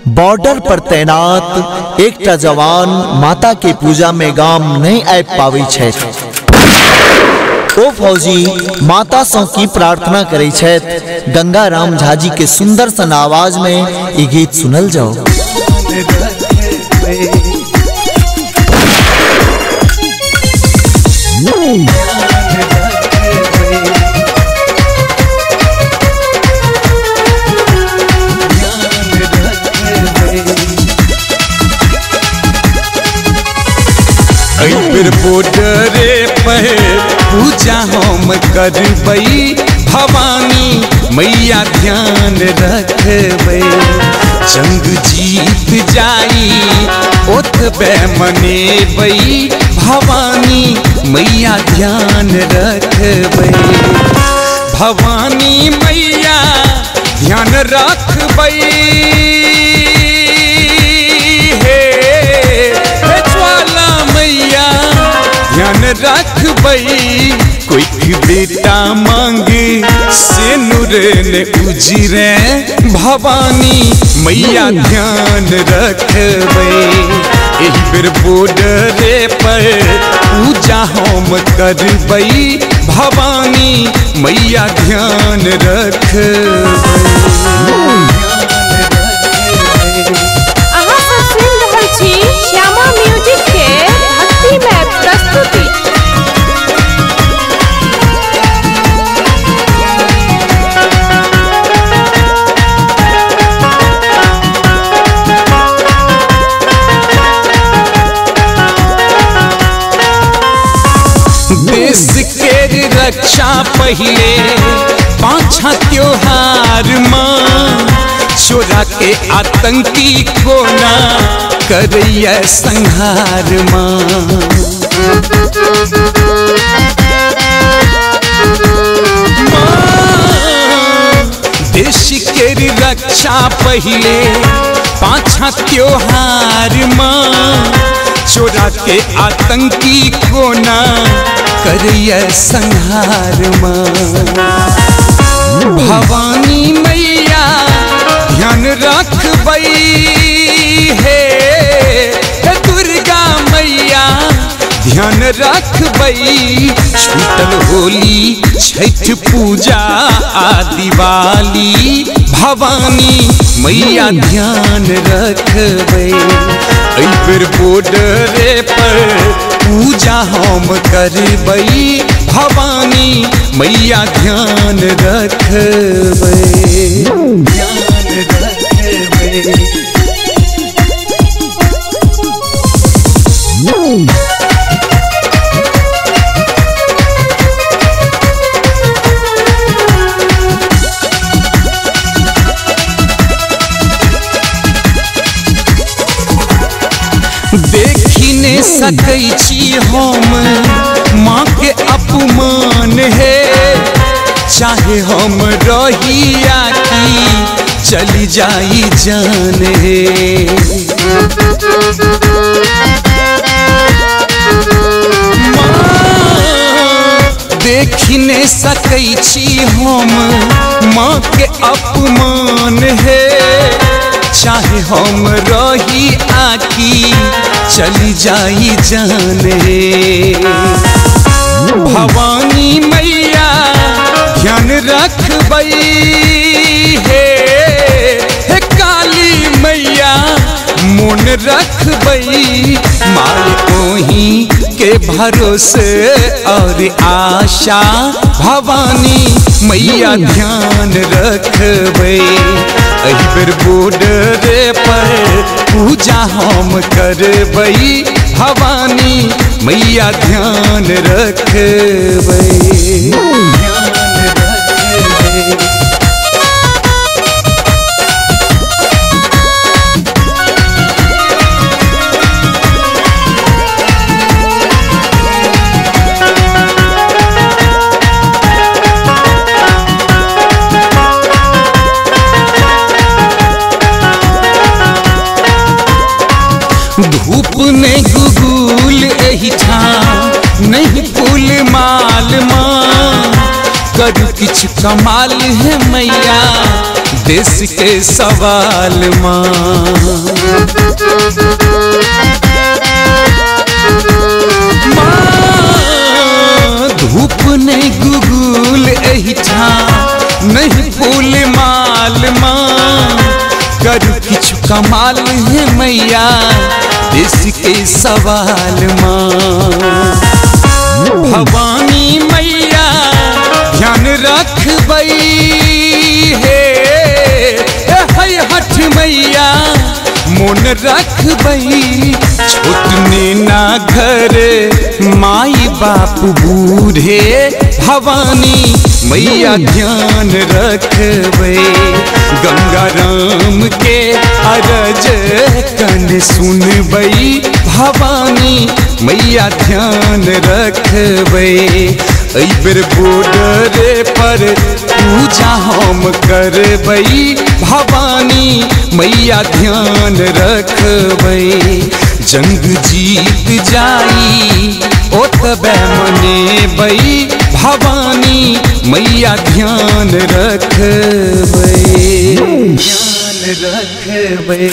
Border पर तैनात एकटा जवान माता के पूजा में गाम नहीं आबि पाबै छथि। ओ फौजी माता सँ की प्रार्थना करै छथि। गंगा राम झा जी के सुंदर सन आवाज में ई गीत सुनल जाओ। फिर बॉर्डरे पर पूजा हम करबई, भवानी मैया ध्यान रखबई। जंग जीत जाई ओतबे मनेबई, भवानी मैया ध्यान रखबई। भवानी मैया ध्यान रखबई, ध्यान रखबई। कोई बेटा मांगे से नूर ने उजरे, भवानी मैया ध्यान रखबई। एही बेर बॉर्डरे पर पूजा हम करबई, भवानी मैया ध्यान रखबई। श्यामा म्यूजिक के भक्ति में प्रस्तुति। देश के रक्षा पहले पाँच त्योहार माँ, चोरा के आतंकी को ना करैया संहार माँ। देश के रक्षा पहले पाँच त्योहार माँ, चोरा के आतंकी को ना करैया संहार माँ। भवानी मैया ध्यान रखबई, हे दुर्गा मैया ध्यान रखबई। छूटल होली छठ पूजा आ दिवाली, भवानी मैया ध्यान रखबई। एहि बेर बॉर्डरे पर पूजा हम करबई, भवानी मैया ध्यान रखबई। ध्यान रखबई। देखी नहीं सकई छी हम माँ के अपमान है, चाहे हम रहिया की चली जाई जान है। देखी नहीं सकई छी हम माँ के अपमान है, चाहे हम रही आकी चली जाई जान है। भवानी मैया ध्यान रखबई, हे काली मैया मोन रखबई। माय ओही के भरोसे और आशा, भवानी मैया ध्यान रखबई। एहि बेर बॉर्डरे पर पूजा हम करबई, भवानी मैया ध्यान रखबई। ध्यान रखबई। धूप ने गुगुल एही ठाम नहीं फूल माल माँ, किछ कमाल है मैया देश के सवाल माँ। धूप नहीं गुगुल एहिठा नहीं फूल माल माँ कर किछ कमाल है मैया देश के सवाल माँ। भवानी मैया ध्यान रखबई हे हठ मैया मोन रखबई। छोटने ना घर माई बाप बूढ़े भवानी मैया ध्यान रखबे। गंगा राम के अरज कन सुनबई भवानी मैया ध्यान रखबे। बेर बॉर्डर पर पूजा हम करबई भवानी मैया ध्यान रखबई। जंग जीत जाई ओतबे मनेबई भवानी मैया ध्यान रखबई ध्यान रखबई।